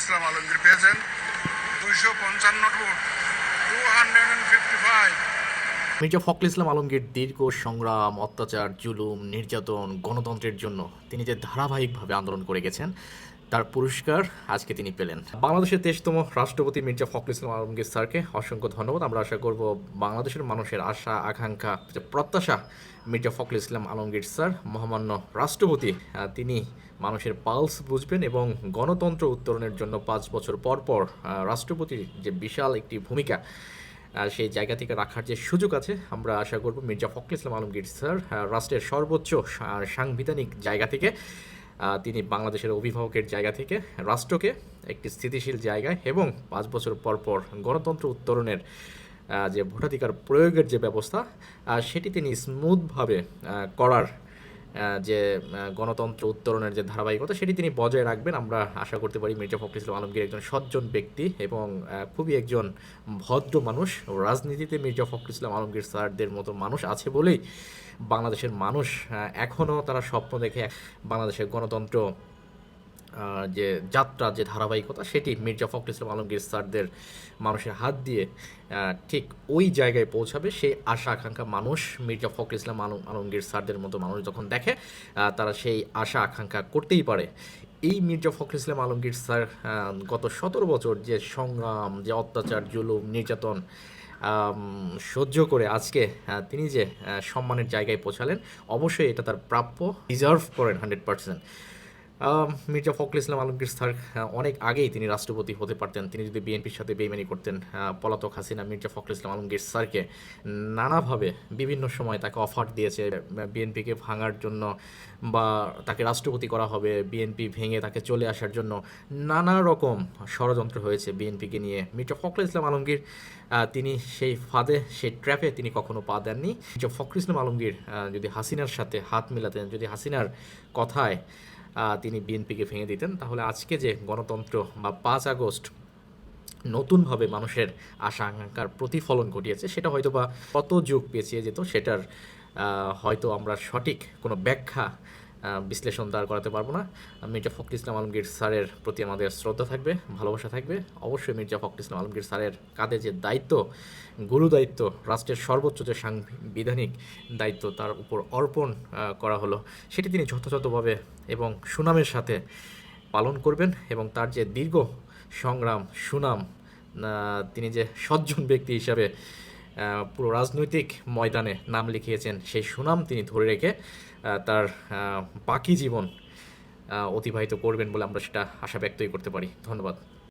ইসলাম আলমগীর পেয়েছেন 255 ভোট, 255। মির্জা ফখরুল ইসলাম আলমগীর দীর্ঘ সংগ্রাম, অত্যাচার, জুলুম, নির্যাতন, গণতন্ত্রের জন্য তিনি যে ধারাবাহিকভাবে আন্দোলন করে গেছেন, তার পুরস্কার আজকে তিনি পেলেন। বাংলাদেশের 23তম রাষ্ট্রপতি মির্জা ফখরুল ইসলাম আলমগীর স্যারকে অসংখ্য ধন্যবাদ। আমরা আশা করব বাংলাদেশের মানুষের আশা, আকাঙ্ক্ষা, যে প্রত্যাশা, মির্জা ফখরুল ইসলাম আলমগীর স্যার মহামান্য রাষ্ট্রপতি, তিনি মানুষের পালস বুঝবেন এবং গণতন্ত্র উত্তরণের জন্য 5 বছর পর পর রাষ্ট্রপতির যে বিশাল একটি ভূমিকা, সেই জায়গা থেকে রাখার যে সুযোগ আছে, আমরা আশা করব মির্জা ফখরুল ইসলাম আলমগীর স্যার রাষ্ট্রের সর্বোচ্চ সাংবিধানিক জায়গা থেকে, তিনি বাংলাদেশের অভিভাবকের জায়গা থেকে রাষ্ট্রকে একটি স্থিতিশীল জায়গায় এবং 5 বছর পর পর গণতন্ত্র উত্তরণের যে ভোটাধিকার প্রয়োগের যে ব্যবস্থা, সেটি তিনি স্মুথভাবে করার যে গণতন্ত্র উত্তরণের যে ধারাবাহিকতা, সেটি তিনি বজায় রাখবেন। আমরা আশা করতে পারি মির্জা ফখরুল ইসলাম আলমগীর একজন সজ্জন ব্যক্তি এবং খুবই একজন ভদ্র মানুষ। রাজনীতিতে মির্জা ফখরুল ইসলাম আলমগীর স্যারদের মতো মানুষ আছে বলেই বাংলাদেশের মানুষ এখনও তারা স্বপ্ন দেখে বাংলাদেশের গণতন্ত্র যে যাত্রা, যে ধারাবাহিকতা, সেটি মির্জা ফখরুল ইসলাম আলমগীর স্যারদের মানুষের হাত দিয়ে ঠিক ওই জায়গায় পৌঁছাবে। সেই আশা আকাঙ্ক্ষা মানুষ মির্জা ফখরুল ইসলাম আলমগীর স্যারদের মতো মানুষ যখন দেখে, তারা সেই আশা আকাঙ্ক্ষা করতেই পারে। এই মির্জা ফখরুল ইসলাম আলমগীর স্যার গত 17 বছর যে সংগ্রাম, যে অত্যাচার, জুলুম, নির্যাতন সহ্য করে আজকে তিনি যে সম্মানের জায়গায় পৌঁছালেন, অবশ্যই এটা তার প্রাপ্য, ডিজার্ভ করেন 100%। মির্জা ফখরুল ইসলাম আলমগীর স্যার অনেক আগেই তিনি রাষ্ট্রপতি হতে পারতেন। তিনি যদি বিএনপির সাথে বেইমানি করতেন, পলাতক হাসিনা মির্জা ফখরুল ইসলাম আলমগীর স্যারকে নানাভাবে বিভিন্ন সময় তাকে অফার দিয়েছে বিএনপিকে ভাঙার জন্য, বা তাকে রাষ্ট্রপতি করা হবে, বিএনপি ভেঙে তাকে চলে আসার জন্য নানা রকম ষড়যন্ত্র হয়েছে বিএনপিকে নিয়ে। মির্জা ফখরুল ইসলাম আলমগীর তিনি সেই ফাঁদে, সেই ট্র্যাপে তিনি কখনো পা দেননি। মির্জা ফখরুল ইসলাম আলমগীর যদি হাসিনার সাথে হাত মিলাতেন, যদি হাসিনার কথায় তিনি বিএনপিকে ভেঙে দিতেন, তাহলে আজকে যে গণতন্ত্র বা 5 আগস্ট নতুনভাবে মানুষের আশা আকাঙ্ক্ষার প্রতিফলন ঘটিয়েছে, সেটা হয়তো বা কত যুগ পেছিয়ে যেত, সেটার হয়তো আমরা সঠিক কোনো ব্যাখ্যা, বিশ্লেষণ দাঁড় করাতে পারবো না। মির্জা ফখরুল ইসলাম আলমগীর স্যারের প্রতি আমাদের শ্রদ্ধা থাকবে, ভালোবাসা থাকবে। অবশ্যই মির্জা ফখরুল ইসলাম আলমগীর স্যারের কাঁধে যে দায়িত্ব, গুরু দায়িত্ব, রাষ্ট্রের সর্বোচ্চ যে সাংবিধানিক দায়িত্ব তার উপর অর্পণ করা হলো, সেটি তিনি যথাযথভাবে এবং সুনামের সাথে পালন করবেন। এবং তার যে দীর্ঘ সংগ্রাম, সুনাম, তিনি যে সজ্জন ব্যক্তি হিসাবে পুরো রাজনৈতিক ময়দানে নাম লিখিয়েছেন, সেই সুনাম তিনি ধরে রেখে তার বাকি জীবন অতিবাহিত করবেন বলে আমরা সেটা আশা ব্যক্তই করতে পারি। ধন্যবাদ।